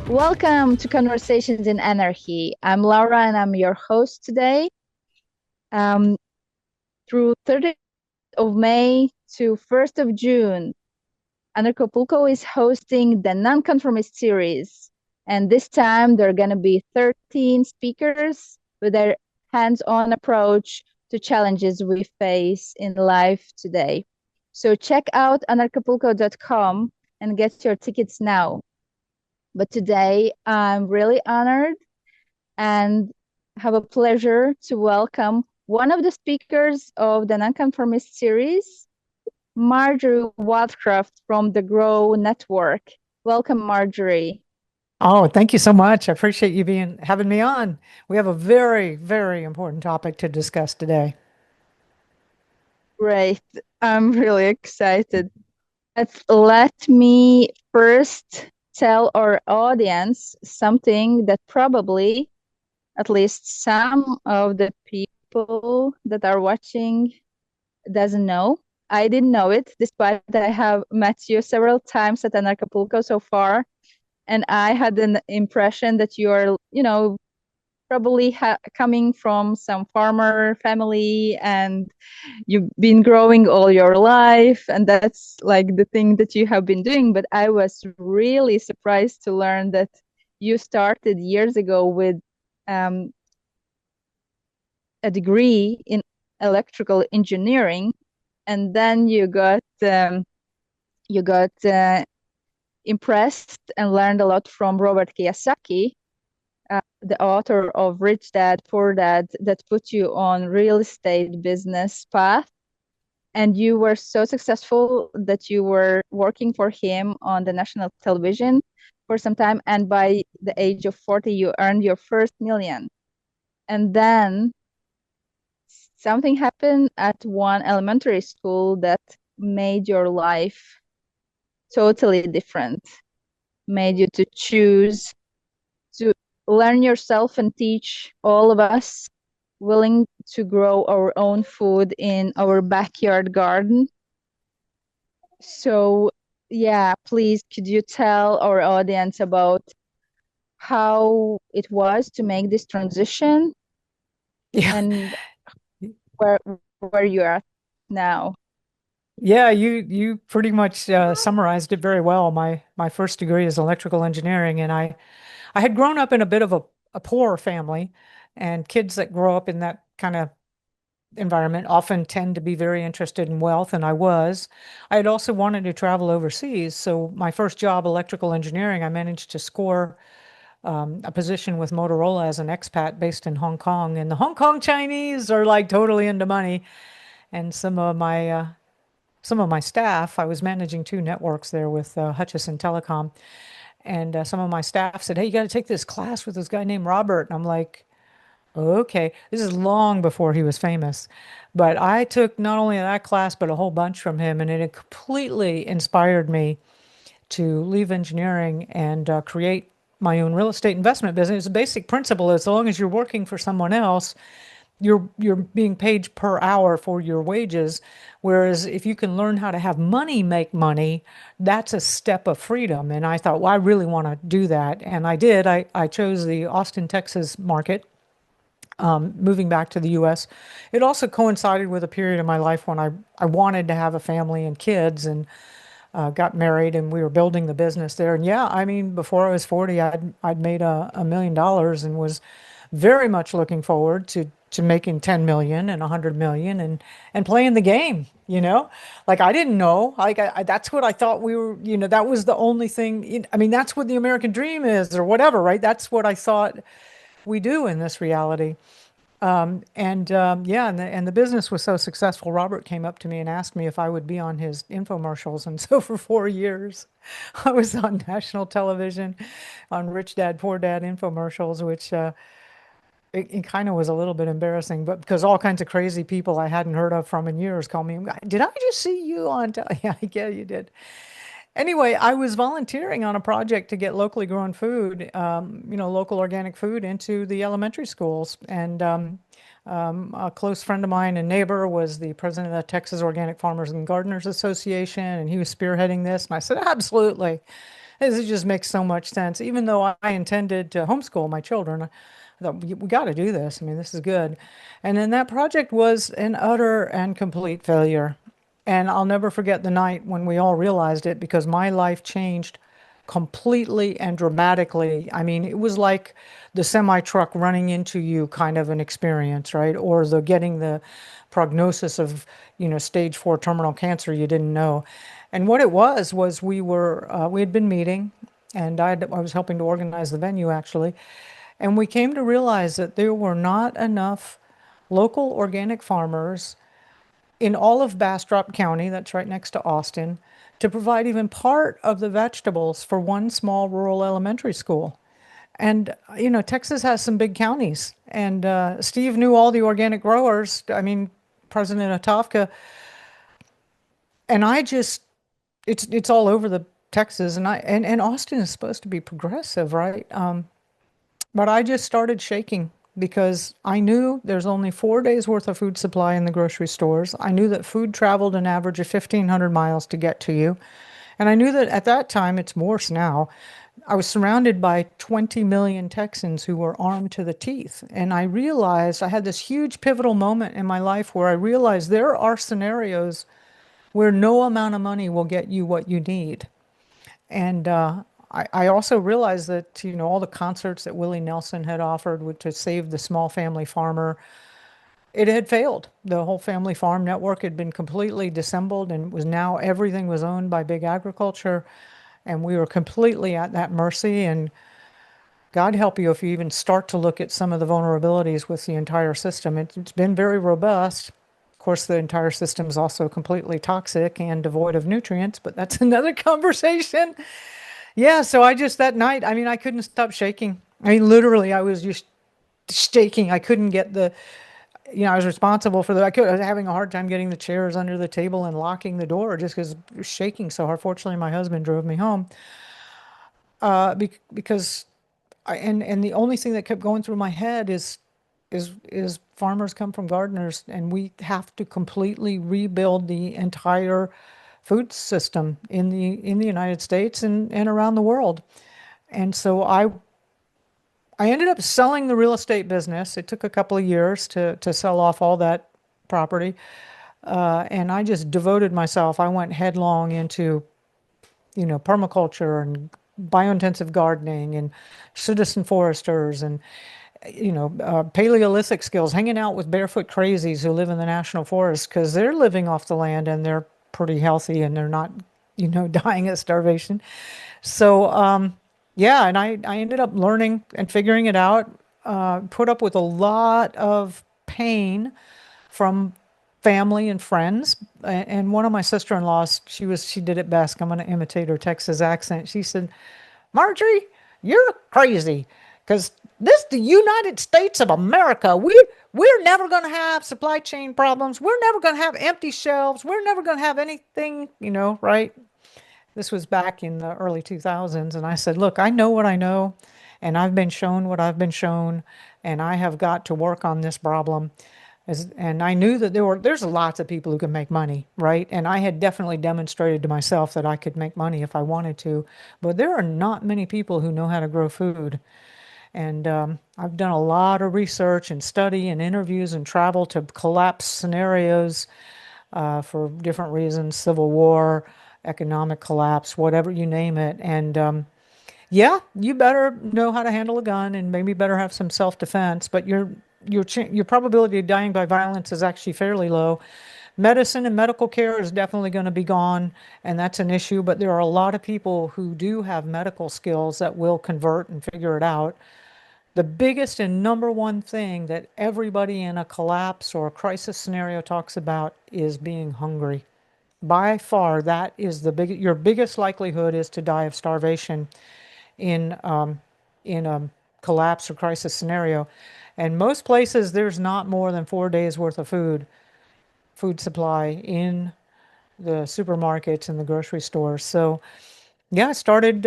Welcome to Conversations in Anarchy. I'm Laura and I'm your host today. Um, through 30th of May to 1st of June, Anarchapulco is hosting the Non-Conformist series. And this time there are going to be 13 speakers with their hands-on approach to challenges we face in life today. So check out anarchapulco.com and get your tickets now. But today I'm really honored and have a pleasure to welcome one of the speakers of the Nonconformist series, Marjory Wildcraft from the Grow Network. Welcome, Marjory. Oh, thank you so much. I appreciate you having me on. We have a very, very important topic to discuss today. Great. I'm really excited. Let me first tell our audience something that probably at least some of the people that are watching doesn't know. I didn't know it, despite I have met you several times at Anarchapulco so far, and I had an impression that you are, probably coming from some farmer family, and you've been growing all your life, and that's like the thing that you have been doing. But I was really surprised to learn that you started years ago with um, a degree in electrical engineering, and then you got impressed and learned a lot from Robert Kiyosaki, the author of Rich Dad Poor Dad, that put you on real estate business path. And you were so successful that you were working for him on the national television for some time. And by the age of 40, you earned your first million. And then something happened at one elementary school that made your life totally different, made you to choose to learn yourself and teach all of us, willing to grow our own food in our backyard garden. So, yeah, please, could you tell our audience about how it was to make this transition Yeah. and where where you're at now? Yeah, you pretty much summarized it very well. My first degree is electrical engineering, and I had grown up in a bit of a poor family, and kids that grow up in that kind of environment often tend to be very interested in wealth, and I was. I had also wanted to travel overseas, so my first job, electrical engineering, I managed to score a position with Motorola as an expat based in Hong Kong. And the Hong Kong Chinese are like totally into money. And some of my staff, I was managing two networks there with Hutchison Telecom, and some of my staff said, "Hey, you got to take this class with this guy named Robert." And I'm like, "Okay." This is long before he was famous, but I took not only that class but a whole bunch from him, and it completely inspired me to leave engineering and create my own real estate investment business. The basic principle is, as long as you're working for someone else, you're being paid per hour for your wages. Whereas if you can learn how to have money make money, that's a step of freedom. And I thought, well, I really want to do that. And I did. I chose the Austin, Texas market, moving back to the US. It also coincided with a period in my life when I wanted to have a family and kids, and got married, and we were building the business there. And yeah, I mean, before I was 40, I'd made $1 million and was very much looking forward to making 10 million and 100 million and playing the game, you know? Like I didn't know, like that's what I thought we were, that was the only thing. I mean, that's what the American dream is or whatever, right? That's what I thought we do in this reality. Yeah, and the business was so successful. Robert came up to me and asked me if I would be on his infomercials, and so for 4 years, I was on national television, on Rich Dad Poor Dad infomercials, which it kind of was a little bit embarrassing, but because all kinds of crazy people I hadn't heard of from in years called me, "Did I just see you on?" Yeah, yeah, you did. Anyway, I was volunteering on a project to get locally grown food, local organic food into the elementary schools. And a close friend of mine and neighbor was the president of the Texas Organic Farmers and Gardeners Association, and he was spearheading this. And I said, absolutely. It just makes so much sense. Even though I intended to homeschool my children, I thought we got to do this. I mean, this is good. And then that project was an utter and complete failure. And I'll never forget the night when we all realized it because my life changed completely and dramatically. I mean, it was like the semi truck running into you kind of an experience, right? Or the getting the prognosis of, stage 4 terminal cancer you didn't know. And what it was we had been meeting, and I was helping to organize the venue actually, and we came to realize that there were not enough local organic farmers in all of Bastrop County, that's right next to Austin, to provide even part of the vegetables for one small rural elementary school. And, Texas has some big counties. And Steve knew all the organic growers. I mean, President Atofka. And I just, it's all over the Texas. And Austin is supposed to be progressive, right? But I just started shaking because I knew there's only 4 days worth of food supply in the grocery stores. I knew that food traveled an average of 1,500 miles to get to you. And I knew that at that time, it's worse now. I was surrounded by 20 million Texans who were armed to the teeth. And I realized I had this huge pivotal moment in my life where I realized there are scenarios where no amount of money will get you what you need. And I also realized that, all the concerts that Willie Nelson had offered to save the small family farmer, it had failed. The whole family farm network had been completely dissembled and was now everything was owned by big agriculture. And we were completely at that mercy. And God help you if you even start to look at some of the vulnerabilities with the entire system. It's been very robust. Of course, the entire system is also completely toxic and devoid of nutrients, but that's another conversation. Yeah, so that night, I mean, I couldn't stop shaking. I mean, literally, I was just shaking. I couldn't get I was responsible for I was having a hard time getting the chairs under the table and locking the door just because it was shaking so hard. Fortunately, my husband drove me home because and the only thing that kept going through my head is farmers come from gardeners, and we have to completely rebuild the entire food system in the United States and around the world. And so I ended up selling the real estate business. It took a couple of years to sell off all that property. And I just devoted myself. I went headlong into, permaculture and biointensive gardening and citizen foresters and, Paleolithic skills, hanging out with barefoot crazies who live in the national forest because they're living off the land and they're pretty healthy and they're not, dying of starvation. So, yeah, and I ended up learning and figuring it out, put up with a lot of pain from family and friends. And one of my sister-in-laws, she did it best. I'm going to imitate her Texas accent. She said, Marjorie, you're crazy because this the United States of America. We're never going to have supply chain problems. We're never going to have empty shelves. We're never going to have anything, right? This was back in the early 2000s. And I said, look, I know what I know, and I've been shown what I've been shown, and I have got to work on this problem. And I knew that there's lots of people who can make money, right? And I had definitely demonstrated to myself that I could make money if I wanted to. But there are not many people who know how to grow food. And I've done a lot of research and study and interviews and travel to collapse scenarios for different reasons, civil war, economic collapse, whatever you name it. And yeah, you better know how to handle a gun and maybe better have some self-defense, but your probability of dying by violence is actually fairly low. Medicine and medical care is definitely going to be gone, and that's an issue, but there are a lot of people who do have medical skills that will convert and figure it out. The biggest and number one thing that everybody in a collapse or a crisis scenario talks about is being hungry. By far, that is your biggest likelihood is to die of starvation in in a collapse or crisis scenario. And most places, there's not more than 4 days worth of food supply in the supermarkets and the grocery stores. So yeah, I started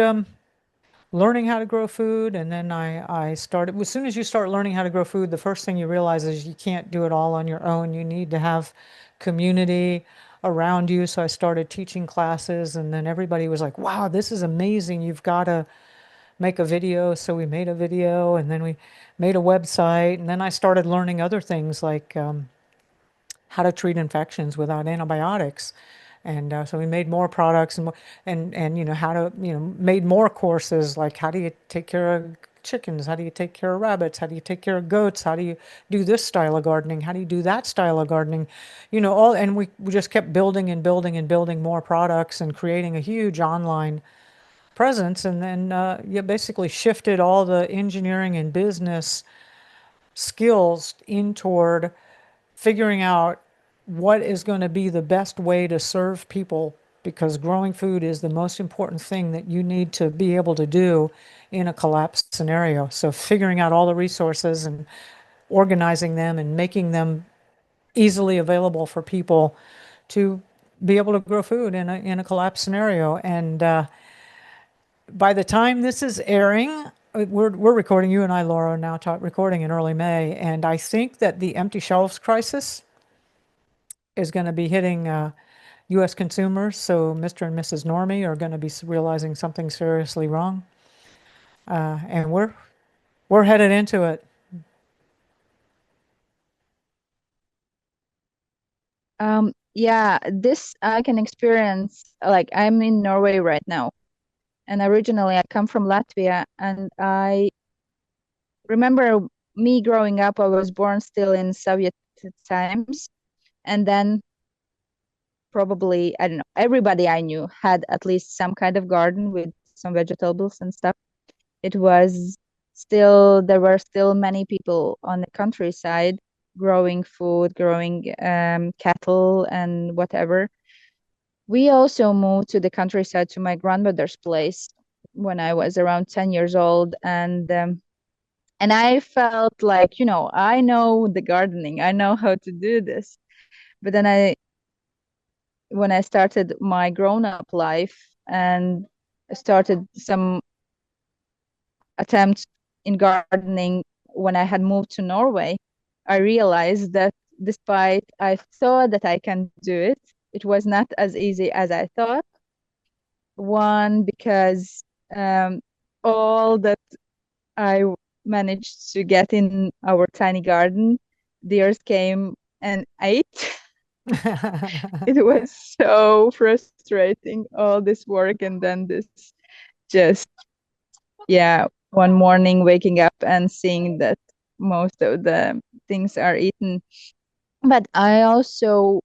learning how to grow food, and then I started. As soon as you start learning how to grow food, the first thing you realize is you can't do it all on your own. You need to have community. around you. So I started teaching classes, and then everybody was like, wow, this is amazing. You've got to make a video. So we made a video, and then we made a website. And then I started learning other things like how to treat infections without antibiotics. And so we made more products and how to made more courses like how do you take care of chickens, how do you take care of rabbits, how do you take care of goats, how do you do this style of gardening, how do you do that style of gardening, all. And we just kept building and building and building more products and creating a huge online presence. And then you basically shifted all the engineering and business skills in toward figuring out what is going to be the best way to serve people, because growing food is the most important thing that you need to be able to do in a collapse scenario. So figuring out all the resources and organizing them and making them easily available for people to be able to grow food in a collapse scenario. And by the time this is airing, we're recording, you and I, Laura, are now recording in early May, and I think that the empty shelves crisis is going to be hitting U.S. consumers. So Mr. and Mrs. Normie are going to be realizing something seriously wrong, and we're headed into it. Yeah, this I can experience. Like, I'm in Norway right now, and originally I come from Latvia, and I remember me growing up. I was born still in Soviet times, and then probably, I don't know, everybody I knew had at least some kind of garden with some vegetables and stuff. It was still, there were still many people on the countryside growing food, growing cattle and whatever. We also moved to the countryside to my grandmother's place when I was around 10 years old, and I felt like, I know the gardening, I know how to do this. But then when I started my grown-up life and started some attempts in gardening when I had moved to Norway, I realized that despite I thought that I can do it, it was not as easy as I thought. One, because all that I managed to get in our tiny garden, deers came and ate. It was so frustrating, all this work, and then this just, yeah, one morning waking up and seeing that most of the things are eaten. But I also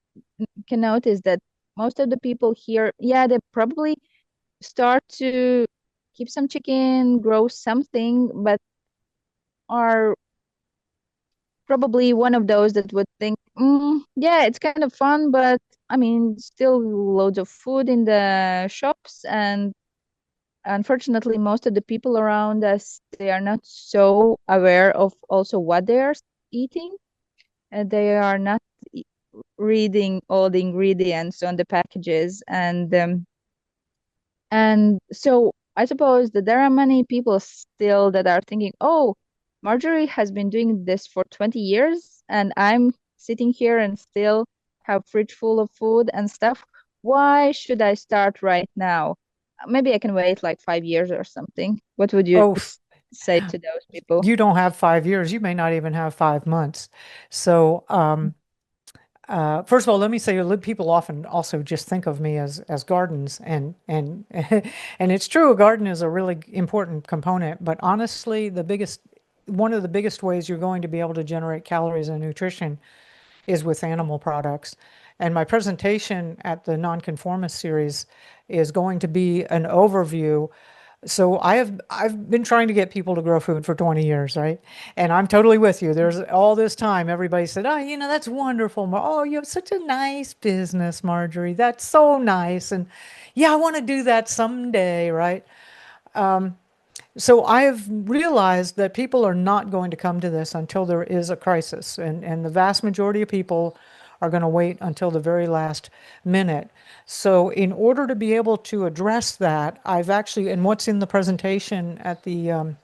can notice that most of the people here, yeah, they probably start to keep some chicken, grow something, but are probably one of those that would think, yeah, it's kind of fun, but I mean, still loads of food in the shops. And unfortunately, most of the people around us, they are not so aware of also what they are eating. And they are not e- reading all the ingredients on the packages. And so I suppose that there are many people still that are thinking, oh, Marjorie has been doing this for 20 years, and I'm sitting here and still have fridge full of food and stuff. Why should I start right now? Maybe I can wait like 5 years or something. What would you Oh, say to those people? you don't have 5 years. You may not even have 5 months. So, first of all, let me say, people often also just think of me as gardens, and and it's true, a garden is a really important component. But honestly, one of the biggest ways you're going to be able to generate calories and nutrition is with animal products. And my presentation at the Non-Conformist series is going to be an overview. So I've been trying to get people to grow food for 20 years, right? And I'm totally with you. There's all this time everybody said, "Oh, that's wonderful. Oh, you have such a nice business, Marjorie. That's so nice." And yeah, I want to do that someday, right? So I have realized that people are not going to come to this until there is a crisis, and the vast majority of people are going to wait until the very last minute. So in order to be able to address that, I've actually, and what's in the presentation at the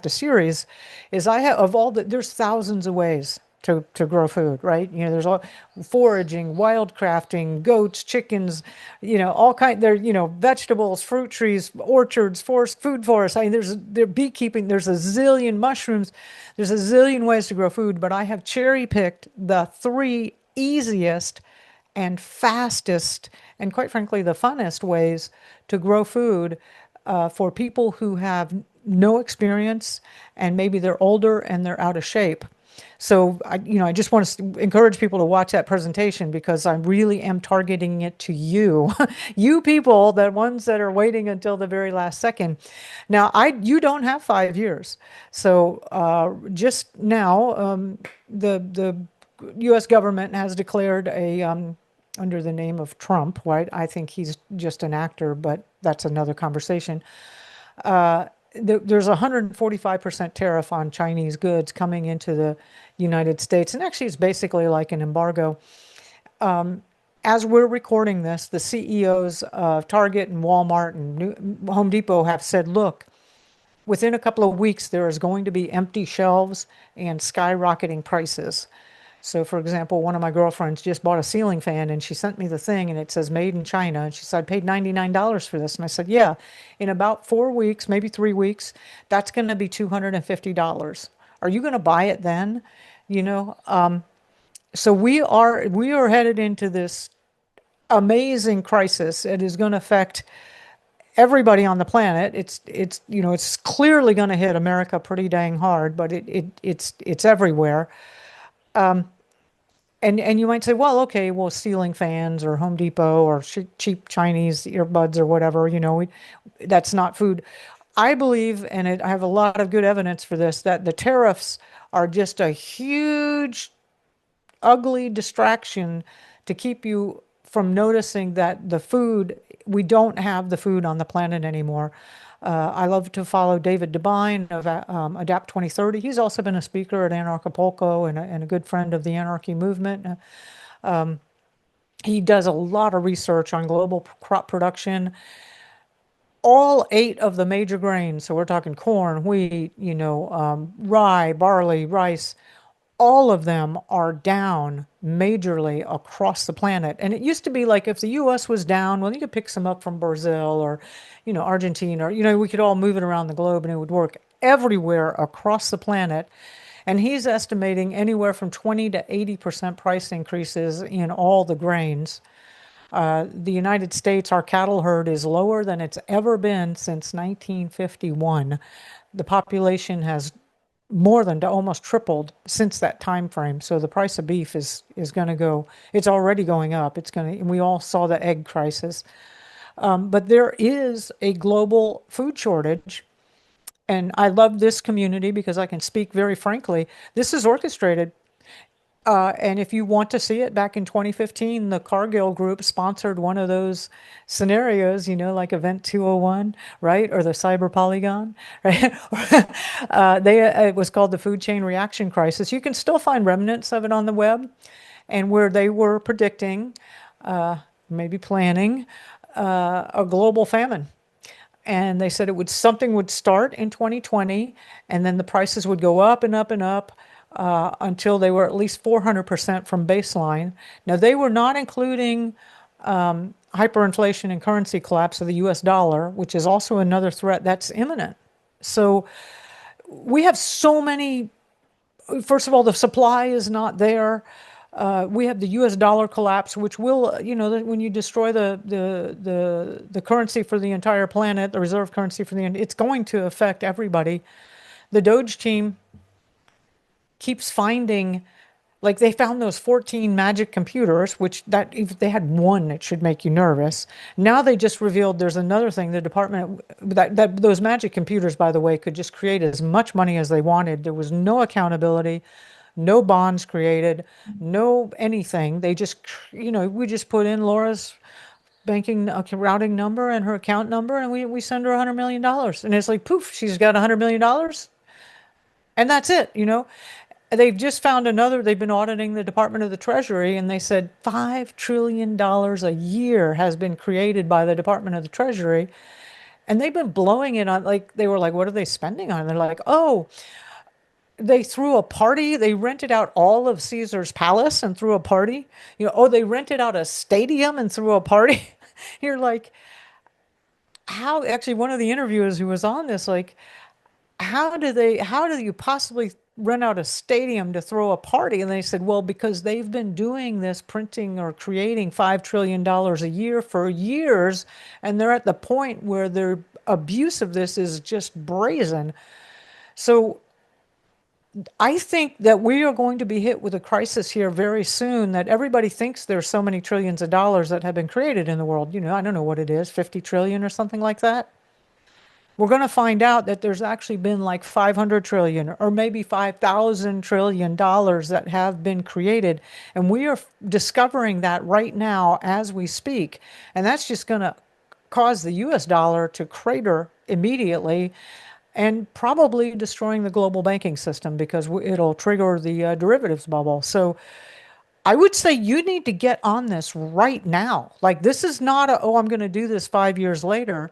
series, is I have, of all the, there's thousands of ways to grow food, right? There's all foraging, wildcrafting, goats, chickens, all kind. There, vegetables, fruit trees, orchards, forest, food forests. I mean, there's beekeeping. There's a zillion mushrooms. There's a zillion ways to grow food. But I have cherry picked the three easiest and fastest, and quite frankly, the funnest ways to grow food for people who have no experience and maybe they're older and they're out of shape. So I just want to encourage people to watch that presentation because I really am targeting it to you, you people, the ones that are waiting until the very last second. Now, you don't have 5 years, so just now, the U.S. government has declared under the name of Trump, right? I think he's just an actor, but that's another conversation. There's a 145% tariff on Chinese goods coming into the United States. And actually, it's basically like an embargo. As we're recording this, the CEOs of Target and Walmart and Home Depot have said, look, within a couple of weeks, there is going to be empty shelves and skyrocketing prices. So, for example, one of my girlfriends just bought a ceiling fan and she sent me the thing and it says made in China. And she said, I paid $99 for this. And I said, yeah, in about 4 weeks, maybe 3 weeks, that's going to be $250. Are you going to buy it then? You know, so we are headed into this amazing crisis. It is going to affect everybody on the planet. It's clearly going to hit America pretty dang hard, but it's everywhere. And you might say, well, okay, well, ceiling fans or Home Depot or cheap Chinese earbuds or whatever, that's not food. I believe, and I have a lot of good evidence for this, that the tariffs are just a huge, ugly distraction to keep you from noticing that we don't have the food on the planet anymore. I love to follow David Devine of Adapt 2030. He's also been a speaker at Anarchapulco and a good friend of the anarchy movement. He does a lot of research on global crop production. All 8 of the major grains, so we're talking corn, wheat, rye, barley, rice, all of them are down majorly across the planet. And it used to be like if the US was down, well, you could pick some up from Brazil or, Argentina, or, we could all move it around the globe and it would work everywhere across the planet. And he's estimating anywhere from 20 to 80% price increases in all the grains. The United States, our cattle herd is lower than it's ever been since 1951. The population has more than almost tripled since that time frame. So the price of beef is going to go. It's already going up. And we all saw the egg crisis. But there is a global food shortage. And I love this community because I can speak very frankly. This is orchestrated. And if you want to see it, back in 2015, the Cargill Group sponsored one of those scenarios, like Event 201, right? Or the Cyber Polygon, right? It was called the Food Chain Reaction Crisis. You can still find remnants of it on the web, and where they were predicting, maybe planning, a global famine. And they said something would start in 2020, and then the prices would go up and up and up. Until they were at least 400% from baseline. Now, they were not including hyperinflation and currency collapse of the US dollar, which is also another threat that's imminent. So we have so many, first of all, the supply is not there. We have the US dollar collapse, which will, when you destroy the currency for the entire planet, the reserve currency for it's going to affect everybody. The Doge team keeps finding, like they found those 14 magic computers, which that if they had one, it should make you nervous. Now they just revealed there's another thing. The department that those magic computers, by the way, could just create as much money as they wanted. There was no accountability, no bonds created, no anything. They just, we just put in Laura's banking routing number and her account number, and we send her $100 million, and it's like poof, she's got $100 million, and that's it. They've just found they've been auditing the Department of the Treasury, and they said $5 trillion a year has been created by the Department of the Treasury. And they've been blowing it on, they were like, what are they spending on? And they're like, oh, they threw a party. They rented out all of Caesar's palace and threw a party. Oh, they rented out a stadium and threw a party. You're like, how? Actually, one of the interviewers who was on this, like, how do you possibly rent out a stadium to throw a party? And they said, well, because they've been doing this printing or creating $5 trillion a year for years, and they're at the point where their abuse of this is just brazen. So I think that we are going to be hit with a crisis here very soon, that everybody thinks there's so many trillions of dollars that have been created in the world. I don't know what it is, 50 trillion or something like that. We're going to find out that there's actually been like 500 trillion or maybe 5,000 trillion dollars that have been created. And we are discovering that right now as we speak. And that's just going to cause the US dollar to crater immediately and probably destroying the global banking system because it'll trigger the derivatives bubble. So I would say you need to get on this right now. Like, this is not oh, I'm going to do this 5 years later.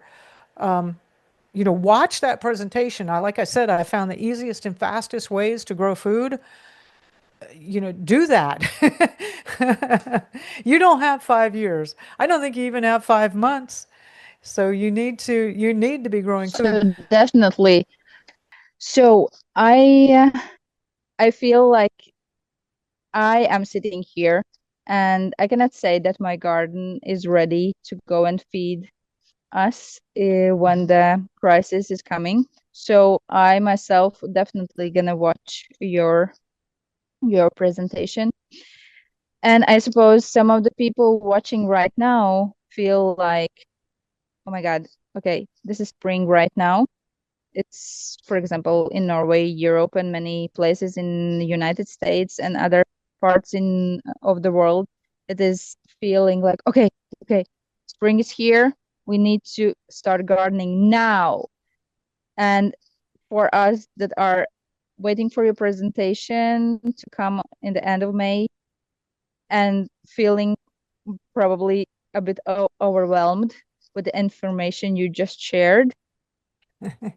Watch that presentation. Like I said, I found the easiest and fastest ways to grow food. Do that. You don't have 5 years. I don't think you even have 5 months. So you need to be growing food. So definitely. So I feel like I am sitting here and I cannot say that my garden is ready to go and feed us when the crisis is coming. So I myself definitely gonna watch your presentation. And I suppose some of the people watching right now feel like, oh my God, okay, this is spring right now. It's, for example, in Norway, Europe, and many places in the United States and other parts in of the world. It is feeling like, okay, spring is here. We need to start gardening now. And for us that are waiting for your presentation to come in the end of May and feeling probably a bit overwhelmed with the information you just shared,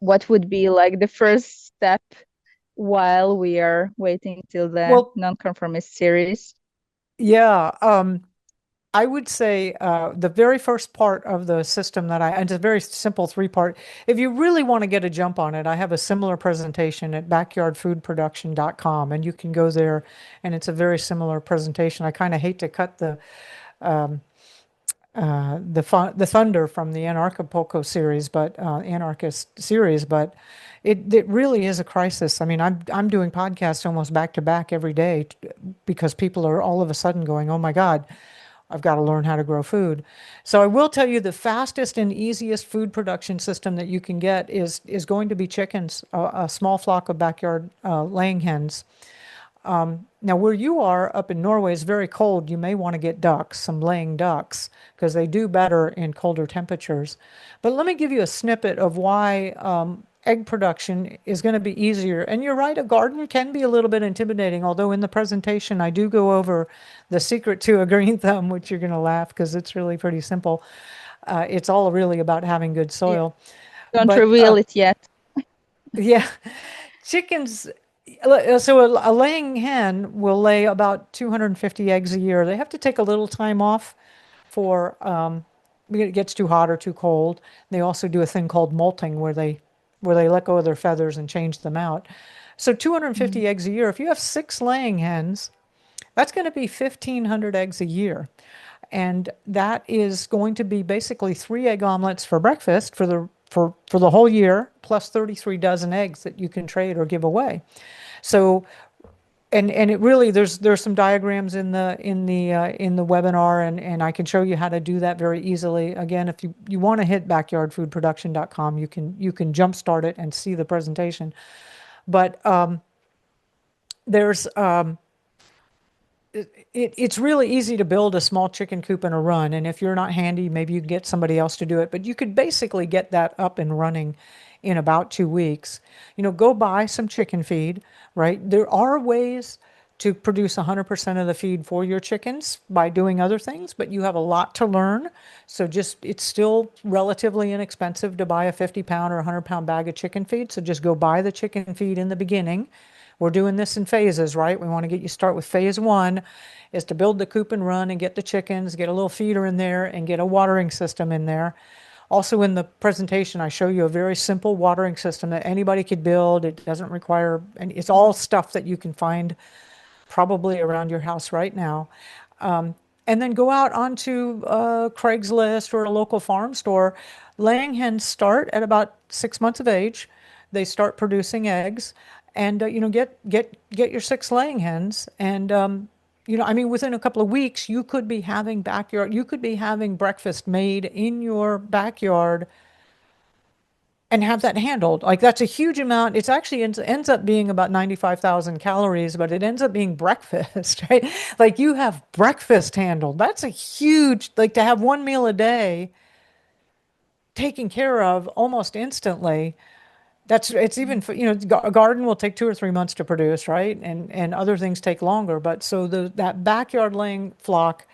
what would be like the first step while we are waiting till the Well, non-conformist series? yeah. I would say the very first part of the system and it's a very simple three-part. If you really want to get a jump on it, I have a similar presentation at backyardfoodproduction.com, and you can go there, and it's a very similar presentation. I kind of hate to cut the thunder from the Anarchapulco series, but anarchist series, but it really is a crisis. I mean, I'm doing podcasts almost back to back every day because people are all of a sudden going, "Oh my God, I've got to learn how to grow food." So I will tell you the fastest and easiest food production system that you can get is going to be chickens, a small flock of backyard laying hens. Now, where you are up in Norway is very cold. You may want to get ducks, some laying ducks, because they do better in colder temperatures. But let me give you a snippet of why egg production is going to be easier. And you're right, a garden can be a little bit intimidating, although in the presentation I do go over the secret to a green thumb, which you're going to laugh because it's really pretty simple. It's all really about having good Yeah. soil. Don't But reveal it yet. yeah, chickens, so a laying hen will lay about 250 eggs a year. They have to take a little time off for when it gets too hot or too cold. They also do a thing called molting where they let go of their feathers and change them out. So 250 Mhm. eggs a year. If you have 6 laying hens, that's going to be 1,500 eggs a year. And that is going to be basically 3 egg omelets for breakfast for the whole year, plus 33 dozen eggs that you can trade or give away. So, and it really there's some diagrams in the webinar, and I can show you how to do that very easily. Again, if you want to hit backyardfoodproduction.com, you can jumpstart it and see the presentation. But there's it's really easy to build a small chicken coop in a run. And if you're not handy, maybe you can get somebody else to do it. But you could basically get that up and running in about 2 weeks. Go buy some chicken feed, right? There are ways to produce 100% of the feed for your chickens by doing other things, but you have a lot to learn. So it's still relatively inexpensive to buy a 50-pound or 100-pound bag of chicken feed. So just go buy the chicken feed in the beginning, we're doing this in phases, right? We want to get you start with phase one is to build the coop and run and get the chickens, get a little feeder in there and get a watering system in there. Also in the presentation, I show you a very simple watering system that anybody could build. It doesn't require, and it's all stuff that you can find probably around your house right now. And then go out onto Craigslist or a local farm store. Laying hens start at about 6 months of age. They start producing eggs, and get your six laying hens. And I mean, within a couple of weeks, you could be having backyard. You could be having breakfast made in your backyard and have that handled. Like that's a huge amount. It's actually ends up being about 95,000 calories, but it ends up being breakfast, right? Like you have breakfast handled. That's a huge, like to have one meal a day taken care of almost instantly. It's even, a garden will take 2 or 3 months to produce, right? And other things take longer. But so that backyard laying flock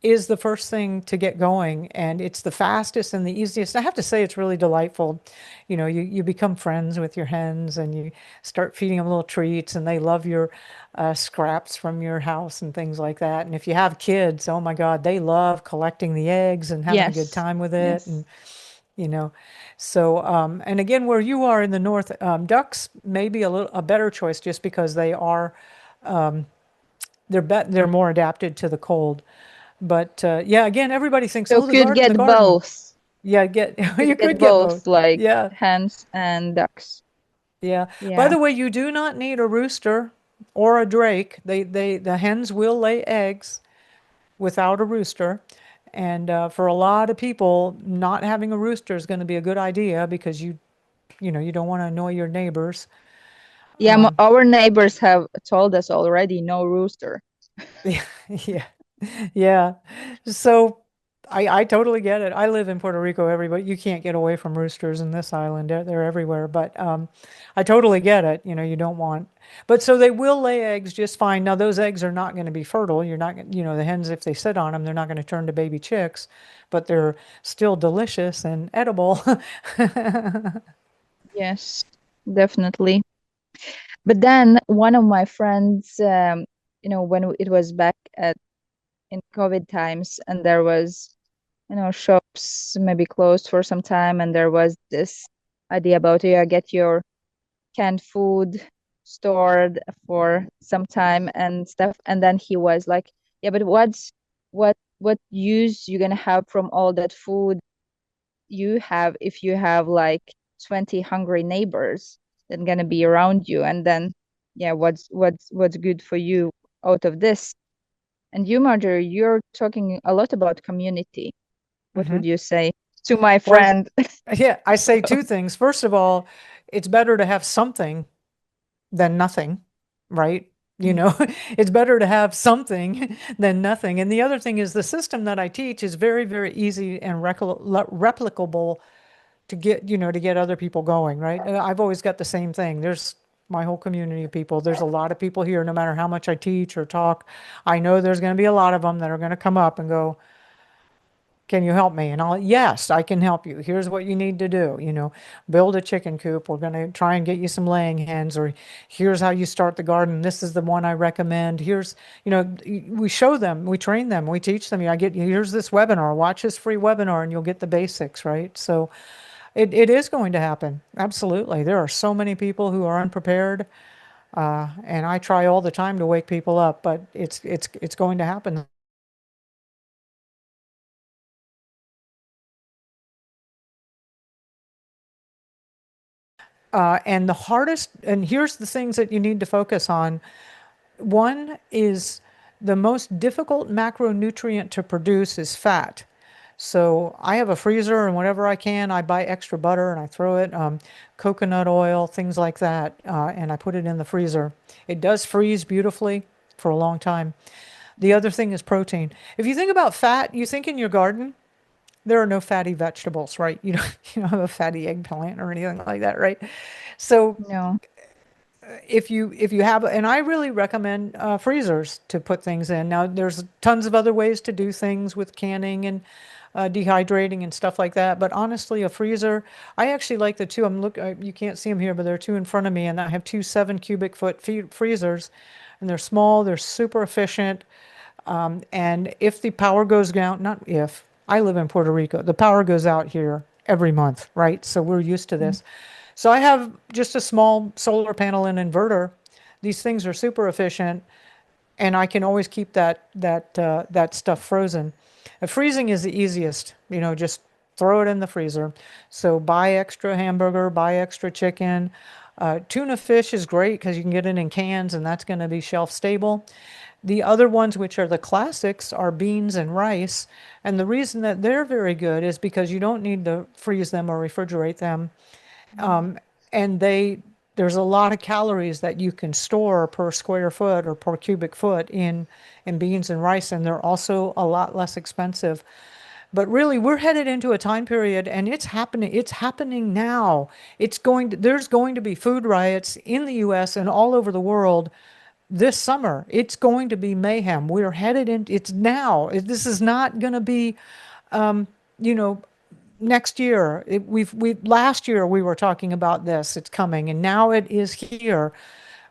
is the first thing to get going, and it's the fastest and the easiest. I have to say it's really delightful. You become friends with your hens and you start feeding them little treats, and they love your scraps from your house and things like that. And if you have kids, oh my God, they love collecting the eggs and having a good Yes. time with it. And Yes. you know, so and again, where you are in the north, ducks may be a better choice just because they're more adapted to the cold. But yeah, again, everybody thinks, So oh, the could garden, the get garden. both. Yeah, Could you get could get both. both, like Yeah, hens and ducks. yeah. By Yeah. the way, you do not need a rooster or a drake. The hens will lay eggs without a rooster. And for a lot of people, not having a rooster is going to be a good idea because you don't want to annoy your neighbors. Yeah, our neighbors have told us already no rooster. Yeah, yeah. Yeah. So I totally get it. I live in Puerto Rico, everybody. You can't get away from roosters in this island. They're everywhere. But I totally get it. You don't want. But so they will lay eggs just fine. Now those eggs are not going to be fertile. You're not, the hens, if they sit on them, they're not going to turn to baby chicks, but they're still delicious and edible. Yes, definitely. But then one of my friends, when it was back at in COVID times, and there was, shops maybe closed for some time, and there was this idea about, yeah, get your canned food stored for some time and stuff. And then he was like, yeah, but what use you gonna have from all that food you have if you have like 20 hungry neighbors that gonna be around you? And then, yeah, what's good for you out of this? And you, Marjorie, you're talking a lot about community. What hmm would you say to my Well, friend? yeah, I say two things. First of all, it's better to have something than nothing, right? It's better to have something than nothing. And the other thing is the system that I teach is very, very easy and replicable to get other people going, right? I've always got the same thing. There's my whole community of people. There's a lot of people here, no matter how much I teach or talk. I know there's going to be a lot of them that are going to come up and go, can you help me? And yes, I can help you. Here's what you need to do. Build a chicken coop. We're going to try and get you some laying hens, or here's how you start the garden. This is the one I recommend. We show them, we train them, we teach them. Here's this webinar, watch this free webinar and you'll get the basics, right? So it is going to happen. Absolutely. There are so many people who are unprepared. And I try all the time to wake people up, but it's going to happen. And the hardest, and here's the things that you need to focus on. One is the most difficult macronutrient to produce is fat. So I have a freezer, and whenever I can, I buy extra butter and I throw it, coconut oil, things like that, and I put it in the freezer. It does freeze beautifully for a long time. The other thing is protein. If you think about fat, you think in your garden, there are no fatty vegetables, right? You don't have a fatty eggplant or anything like that, right? So No. if you have, and I really recommend freezers to put things in. Now there's tons of other ways to do things with canning and dehydrating and stuff like that. But honestly, a freezer, I actually like the two. You can't see them here, but there are two in front of me, and I have two 7 cubic foot freezers, and they're small, they're super efficient. And if the power goes down, not if, I live in Puerto Rico, the power goes out here every month, right? So we're used to Mm. this. So I have just a small solar panel and inverter. These things are super efficient, and I can always keep that stuff frozen. Freezing is the easiest, just throw it in the freezer. So buy extra hamburger, buy extra chicken. Tuna fish is great because you can get it in cans, and that's going to be shelf stable. The other ones, which are the classics, are beans and rice. And the reason that they're very good is because you don't need to freeze them or refrigerate them. And there's a lot of calories that you can store per square foot or per cubic foot in beans and rice, and they're also a lot less expensive. But really, we're headed into a time period, and it's happening. It's happening now. There's going to be food riots in the U.S. and all over the world this summer. It's going to be mayhem. We're headed in. It's now. This is not going to be, you know, next year. We last year we were talking about this. It's coming, and now it is here.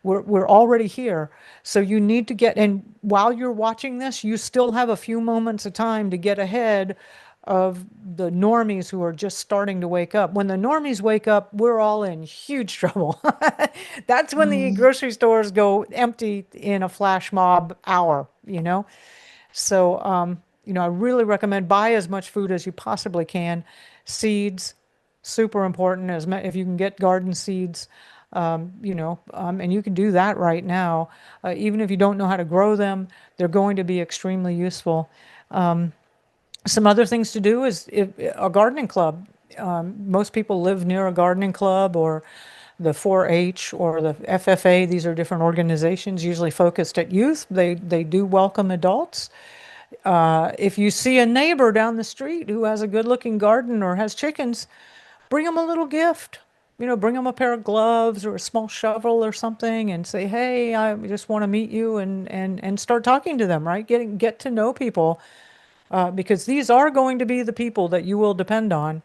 We're already here. So you need to and while you're watching this, you still have a few moments of time to get ahead of the normies who are just starting to wake up. When the normies wake up, we're all in huge trouble. That's when the Mm. grocery stores go empty in a flash mob hour. So, I really recommend buy as much food as you possibly can. Seeds, super important. If you can get garden seeds, and you can do that right now. Even if you don't know how to grow them, they're going to be extremely useful. Some other things to do is a gardening club. Most people live near a gardening club or the 4-H or the FFA. These are different organizations, usually focused at youth. They do welcome adults. If you see a neighbor down the street who has a good-looking garden or has chickens, bring them a little gift. Bring them a pair of gloves or a small shovel or something, and say, "Hey, I just want to meet you," and start talking to them. Right, get to know people, because these are going to be the people that you will depend on.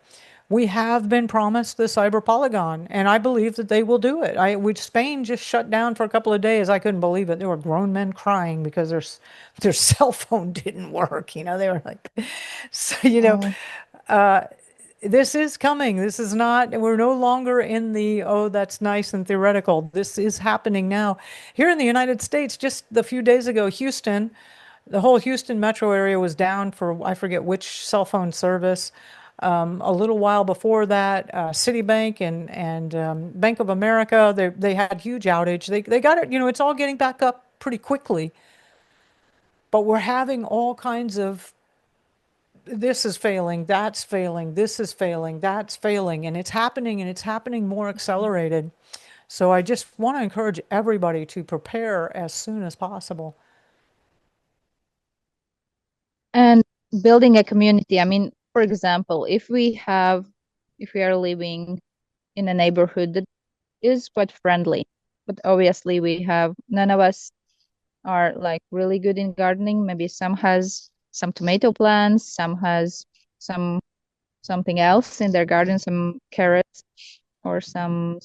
We have been promised the cyber polygon, and I believe that they will do it. Which Spain just shut down for a couple of days. I couldn't believe it. There were grown men crying because their cell phone didn't work. They were like, so Oh. this is coming. This is not, we're no longer in the, oh, that's nice and theoretical. This is happening now. Here in the United States, just a few days ago, Houston, the whole Houston metro area was down for, I forget which cell phone service. A little while before that, Citibank and Bank of America, they had huge outage. They got it, it's all getting back up pretty quickly. But we're having all kinds of this is failing, that's failing, this is failing, that's failing, and it's happening more accelerated. So I just want to encourage everybody to prepare as soon as possible. And building a community. I mean, for example, if we are living in a neighborhood that is quite friendly, but obviously none of us are like really good in gardening. Maybe some has some tomato plants, some has some something else in their garden, some carrots or some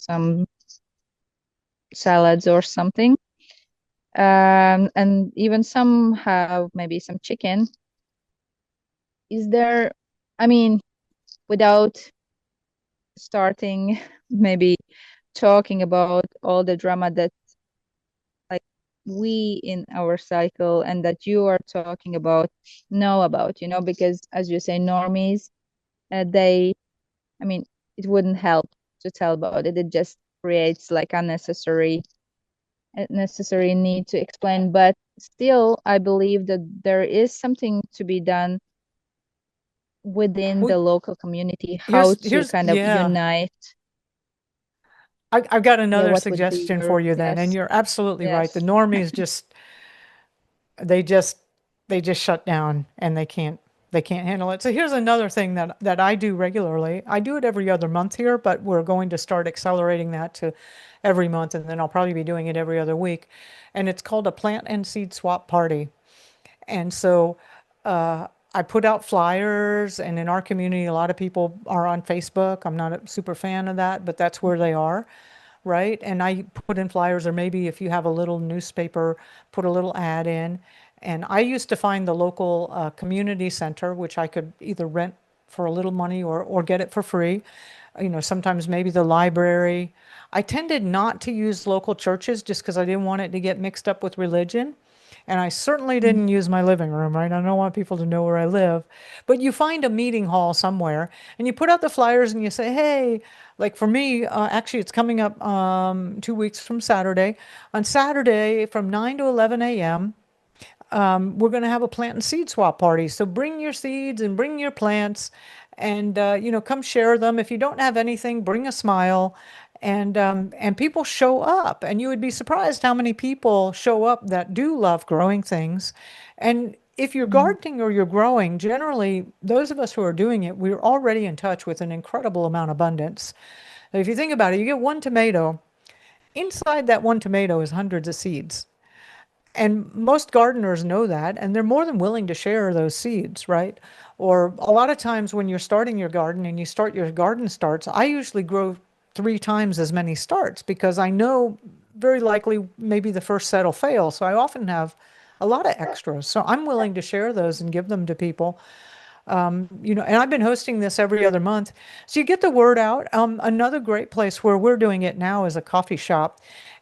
salads or something. And even some have maybe some chicken. Is there, I mean, without starting maybe talking about all the drama that like we in our cycle and that you are talking about know about, because as you say, normies, they, I mean, it wouldn't help to tell about it. It just creates like unnecessary need to explain. But still, I believe that there is something to be done within Well, the local community, how to kind of yeah, unite. I've got Yeah, another what would be suggestion your for you then, and yes, you're absolutely right. The yes. normies they just, they just shut down and they can't handle it. So here's another thing that I do regularly. I do it every other month here, but we're going to start accelerating that to every month, and then I'll probably be doing it every other week. And it's called a plant and seed swap party. And so I put out flyers, and in our community, a lot of people are on Facebook. I'm not a super fan of that, but that's where they are, right? And I put in flyers, or maybe if you have a little newspaper, put a little ad in. And I used to find the local community center, which I could either rent for a little money or get it for free. Sometimes maybe the library. I tended not to use local churches just because I didn't want it to get mixed up with religion. And I certainly didn't use my living room, right? I don't want people to know where I live. But you find a meeting hall somewhere and you put out the flyers and you say, hey, like for me, actually, it's coming up 2 weeks from Saturday. On Saturday from 9 to 11 a.m., we're going to have a plant and seed swap party. So bring your seeds and bring your plants and, come share them. If you don't have anything, bring a smile. And people show up, and you would be surprised how many people show up that do love growing things. And if you're Mhm. gardening or you're growing, generally, those of us who are doing it, we're already in touch with an incredible amount of abundance. If you think about it, you get one tomato. Inside that one tomato is hundreds of seeds. And most gardeners know that, and they're more than willing to share those seeds, right? Or a lot of times when you're starting your garden and you start your garden starts, I usually grow 3 times as many starts because I know very likely maybe the first set will fail. So I often have a lot of extras. So I'm willing to share those and give them to people. And I've been hosting this every other month. So you get the word out. Another great place where we're doing it now is a coffee shop.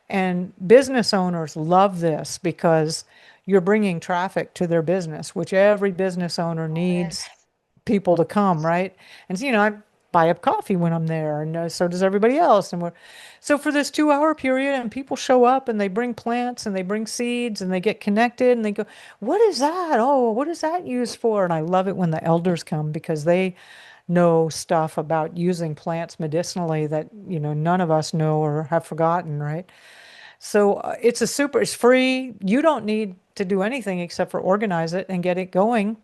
And business owners love this because you're bringing traffic to their business, which every business owner needs Yes. people to come, right? And so, I buy up coffee when I'm there, and so does everybody else. And we're so for this 2 hour period, and people show up and they bring plants and they bring seeds and they get connected and they go, "What is that? Oh, what is that used for?" And I love it when the elders come because they know stuff about using plants medicinally that none of us know or have forgotten, right? So it's free. You don't need to do anything except for organize it and get it going,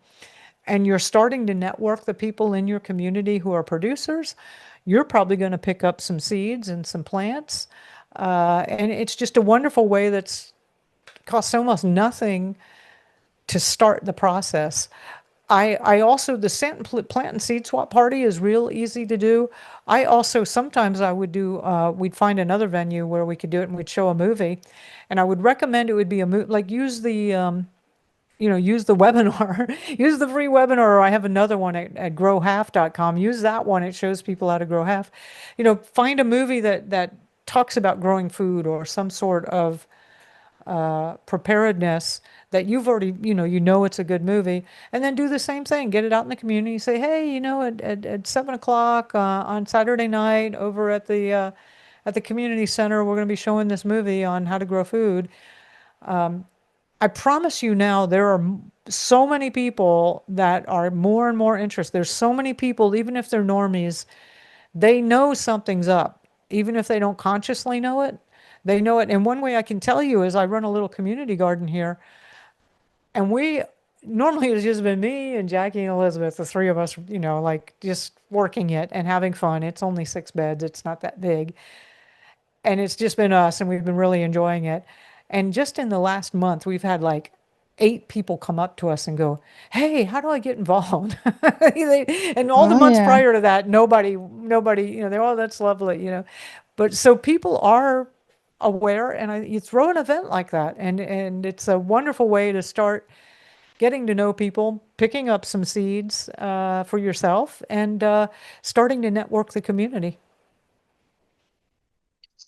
and you're starting to network the people in your community who are producers. You're probably going to pick up some seeds and some plants. And it's just a wonderful way that's costs almost nothing to start the process. I also, the plant and seed swap party is real easy to do. I also, sometimes I would do, we'd find another venue where we could do it and we'd show a movie. And I would recommend it would be a movie, like use the webinar, use the free webinar, or I have another one at growhalf.com. Use that one. It shows people how to grow half. Find a movie that talks about growing food or some sort of preparedness that you've already, it's a good movie, and then do the same thing. Get it out in the community. Say, hey, at 7 o'clock on Saturday night over at the community center, we're going to be showing this movie on how to grow food. I promise you now, there are so many people that are more and more interested. There's so many people, even if they're normies, they know something's up. Even if they don't consciously know it, they know it. And one way I can tell you is I run a little community garden here, and we normally it's just been me and Jackie and Elizabeth, the three of us, like just working it and having fun. It's only 6 beds, it's not that big. And it's just been us, and we've been really enjoying it. And just in the last month, we've had like 8 people come up to us and go, "Hey, how do I get involved?" And all the Oh, months yeah. prior to that, nobody, they're, "Oh, that's lovely." But so people are aware, and you throw an event like that, and it's a wonderful way to start getting to know people, picking up some seeds for yourself, and starting to network the community.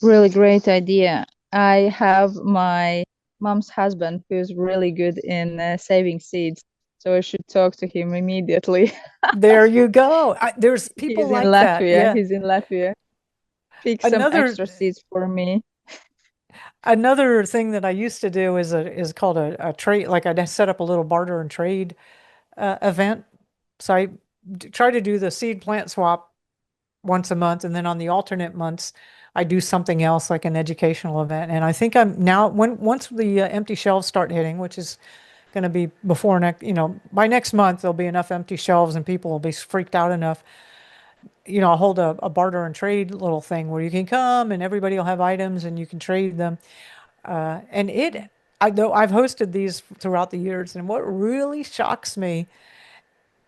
Really great idea. I have my mom's husband who's really good in saving seeds, so I should talk to him immediately. There you go. There's people He's in like that. Latvia. Yeah. He's in Latvia. Pick some Another extra seeds for me. another thing that I used to do is called a trade. Like I set up a little barter and trade event. So I try to do the seed plant swap once a month, and then on the alternate months, I do something else like an educational event. And I think I'm now once the empty shelves start hitting, which is going to be before next, by next month there'll be enough empty shelves and people will be freaked out enough. I'll hold a barter and trade little thing where you can come and everybody will have items and you can trade them. And though I've hosted these throughout the years, and what really shocks me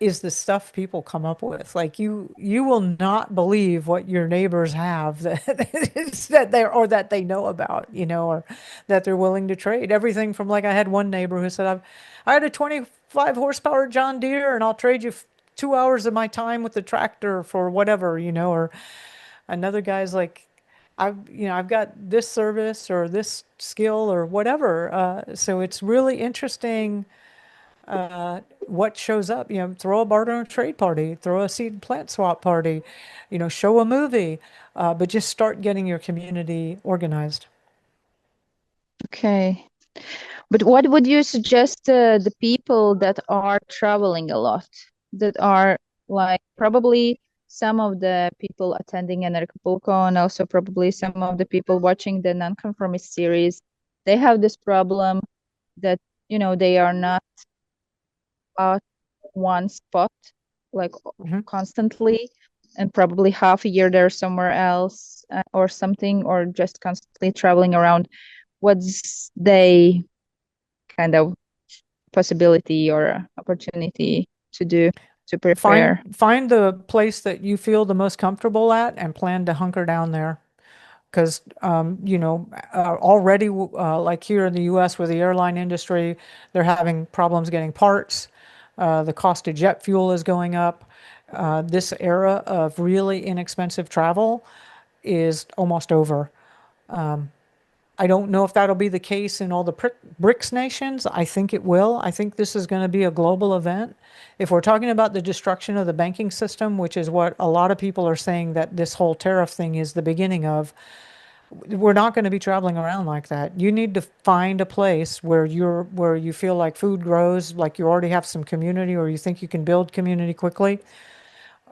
is the stuff people come up with. Like you will not believe what your neighbors have that they or that they know about, or that they're willing to trade. Everything from, like, I had one neighbor who said, I had a 25 horsepower John Deere and I'll trade you 2 hours of my time with the tractor for whatever, or another guy's like, I've got this service or this skill or whatever. So it's really interesting what shows up. Throw a barter and trade party, throw a seed plant swap party, show a movie, but just start getting your community organized. Okay. But what would you suggest the people that are traveling a lot, that are like probably some of the people attending Anarchapulco and also probably some of the people watching the Non-Conformist series, they have this problem that, they are not at one spot like Mhm. constantly, and probably half a year they're somewhere else or something, or just constantly traveling around. What's they kind of possibility or opportunity to do to Find prepare? find the place that you feel the most comfortable at and plan to hunker down there. Because already, like here in the U.S. with the airline industry, they're having problems getting parts. The cost of jet fuel is going up. This era of really inexpensive travel is almost over. I don't know if that'll be the case in all the BRICS nations. I think it will. I think this is going to be a global event. If we're talking about the destruction of the banking system, which is what a lot of people are saying that this whole tariff thing is the beginning of, we're not going to be traveling around like that. You need to find a place where you feel like food grows, like you already have some community, or you think you can build community quickly.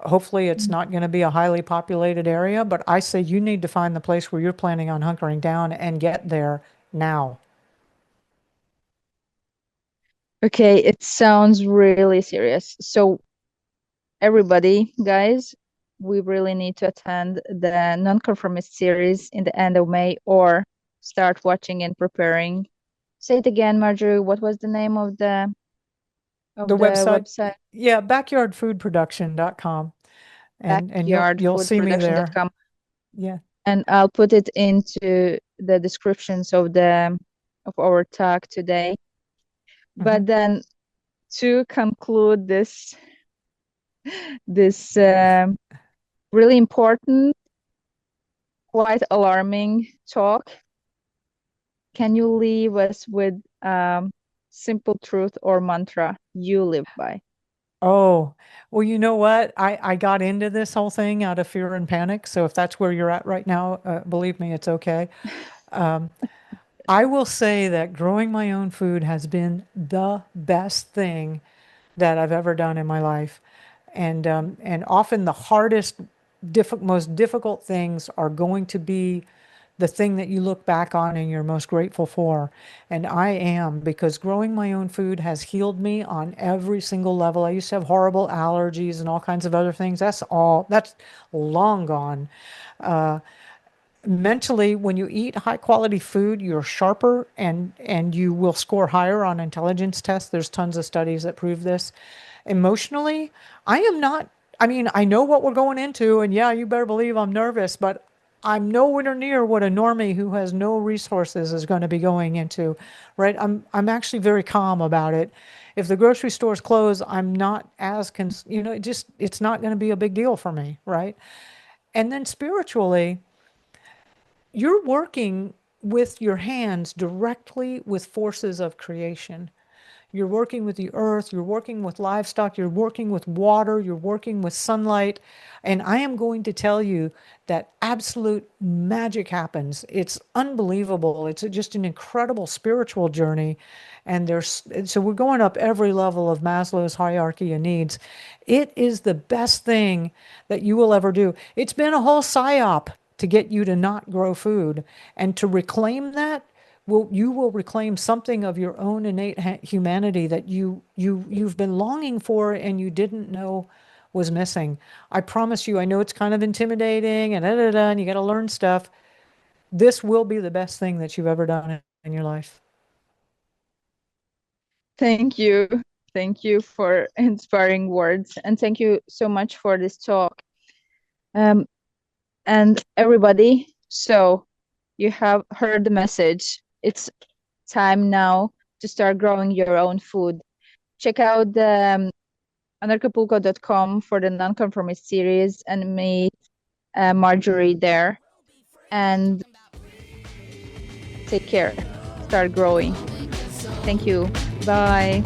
Hopefully, it's not going to be a highly populated area, but I say you need to find the place where you're planning on hunkering down and get there now. Okay, it sounds really serious. So everybody, guys, we really need to attend the Nonconformist series in the end of May or start watching and preparing. Say it again, Marjorie. What was the name of the The website, website? yeah, backyardfoodproduction.com, and you'll see me there. Backyardfoodproduction.com. Yeah. And I'll put it into the descriptions of our talk today. Hmm. But then to conclude this really important, quite alarming talk, can you leave us with simple truth or mantra you live by? Oh, well, you know what? I got into this whole thing out of fear and panic. So if that's where you're at right now, believe me, it's okay. Um, I will say that growing my own food has been the best thing that I've ever done in my life. And often the hardest, most difficult things are going to be the thing that you look back on and you're most grateful for. And I am, because growing my own food has healed me on every single level. I used to have horrible allergies and all kinds of other things. That's long gone. Mentally, when you eat high quality food, you're sharper and you will score higher on intelligence tests. There's tons of studies that prove this. Emotionally, I am not, I mean, I know what we're going into, and yeah, you better believe I'm nervous, but I'm nowhere near what a normie who has no resources is going to be going into, right? I'm actually very calm about it. If the grocery stores close, I'm not as it's not going to be a big deal for me, right? And then spiritually, you're working with your hands directly with forces of creation. You're working with the earth, you're working with livestock, you're working with water, you're working with sunlight. And I am going to tell you that absolute magic happens. It's unbelievable. It's just an incredible spiritual journey. So we're going up every level of Maslow's hierarchy of needs. It is the best thing that you will ever do. It's been a whole psyop to get you to not grow food, and to reclaim that, you will reclaim something of your own innate humanity that you've been longing for and you didn't know was missing. I promise you. I know it's kind of intimidating and and you got to learn stuff. This will be the best thing that you've ever done in your life. Thank you. Thank you for inspiring words, and thank you so much for this talk. And everybody, so you have heard the message. It's time now to start growing your own food. Check out the anarchapulco.com for the Non-Conformist series and meet Marjory there. And take care. Start growing. Thank you. Bye.